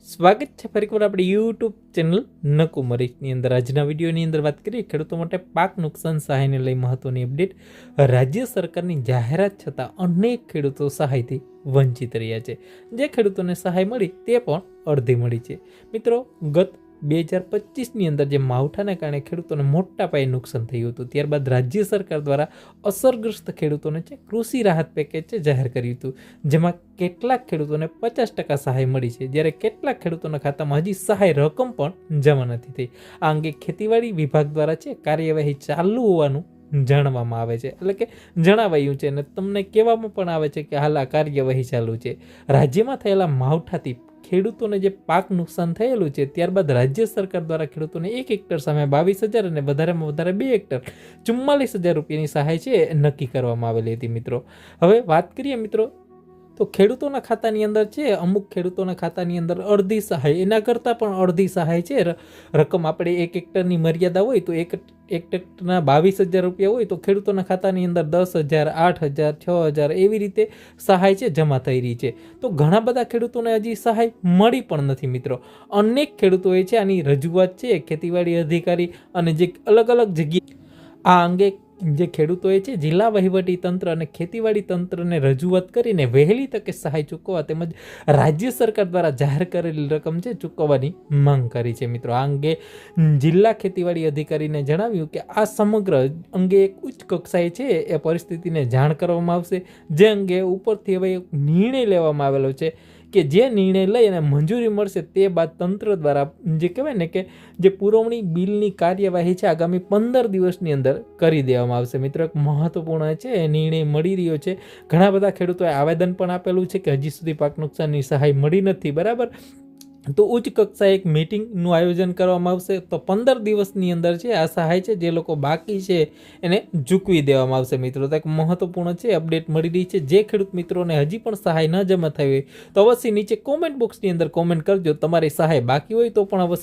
સ્વાગત છે ફરીકવાર આપણી યુટ્યુબ ચેનલ નકુમરીની અંદર। આજના વિડીયોની અંદર વાત કરીએ ખેડૂતો માટે પાક નુકસાન સહાયને લઈ મહત્વની અપડેટ। રાજ્ય સરકારની જાહેરાત છતાં અનેક ખેડૂતો સહાયથી વંચિત રહ્યા છે। જે ખેડૂતોને સહાય મળી તે પણ અડધી મળી છે। મિત્રો, ગત 2025ની અંદર જે માવઠાના કારણે ખેડૂતોને મોટા પાયે નુકસાન થયું હતું, ત્યારબાદ રાજ્ય સરકાર દ્વારા અસરગ્રસ્ત ખેડૂતોને કૃષિ રાહત પેકેજ જાહેર કર્યું હતું, જેમાં કેટલાક ખેડૂતોને 50% સહાય મળી છે, જ્યારે કેટલાક ખેડૂતોના ખાતામાં હજી સહાય રકમ પણ જમા નથી થઈ। આ અંગે ખેતીવાડી વિભાગ દ્વારા કાર્યવાહી ચાલુ હોવાનું જાણવામાં આવે છે, એટલે કે જણાવાયું છે અને તમને કહેવામાં પણ આવે છે કે હાલ આ કાર્યવાહી ચાલુ છે। રાજ્યમાં થયેલા માવઠાથી ખેડૂતોને જે પાક નુકસાન થયેલું છે, ત્યારબાદ રાજ્ય સરકાર દ્વારા ખેડૂતોને 1 હેક્ટર સામે 22,000 અને વધારેમાં વધારે 2 હેક્ટર 44,000 રૂપિયાની સહાય નક્કી કરવામાં આવેલી હતી। મિત્રો, હવે વાત કરીએ મિત્રો તો ખેડૂતોના ખાતાની અંદર અમુક ખેડૂતોના ખાતાની અંદર અડધી સહાય, એના કરતાં પણ અડધી સહાય રકમ આપણે 1 હેક્ટરની મર્યાદા હોય તો 1 હેક્ટરના 22,000 રૂપિયા હોય તો ખેડૂતોના ખાતાની અંદર 10,000, 8,000, 6,000 એવી રીતે સહાય જમા થઈ રહી છે। તો ઘણા બધા ખેડૂતોને હજી સહાય મળી પણ નથી। મિત્રો, અનેક ખેડૂતોએ આની રજૂઆત ખેતીવાડી અધિકારી અને જે અલગ અલગ જગ્યાએ આ અંગે જે ખેડૂતોએ જિલ્લા વહીવટી તંત્ર અને ખેતીવાડી તંત્રને રજૂઆત કરીને વહેલી તકે સહાય ચૂકવવા તેમજ રાજ્ય સરકાર દ્વારા જાહેર કરેલી રકમ ચૂકવવાની માંગ કરી છે। મિત્રો, આ અંગે જિલ્લા ખેતીવાડી અધિકારીને જણાવ્યું કે આ સમગ્ર અંગે એક ઉચ્ચ કક્ષાએ એ પરિસ્થિતિને જાણ કરવામાં આવશે, જે અંગે ઉપરથી હવે નિર્ણય લેવામાં આવેલો છે કે જે નિર્ણય લઈ અને મંજૂરી મળશે તે બાદ તંત્ર દ્વારા જે કહેવાય ને કે જે પુરવણી બિલની કાર્યવાહી આગામી 15 દિવસની અંદર કરી દેવામાં આવશે। મિત્રો, એક મહત્વપૂર્ણ નિર્ણય મળી રહ્યો છે। ઘણા બધા ખેડૂતોએ આવેદન પણ આપેલું છે કે હજી સુધી પાક નુકસાનની સહાય મળી નથી, બરાબર, તો ઉચ્ચ કક્ષાએ એક મીટિંગનું આયોજન કરવામાં આવશે। તો 15 દિવસની અંદર આ સહાય જે લોકો બાકી છે એને ચૂકવી દેવામાં આવશે। મિત્રો, તો એક મહત્વપૂર્ણ અપડેટ મળી રહી છે। જે ખેડૂત મિત્રોને હજી પણ સહાય ન જમા થઈ હોય તો અવશ્ય નીચે કોમેન્ટ બોક્સની અંદર કોમેન્ટ કરજો, તમારી સહાય બાકી હોય તો પણ અવશ્ય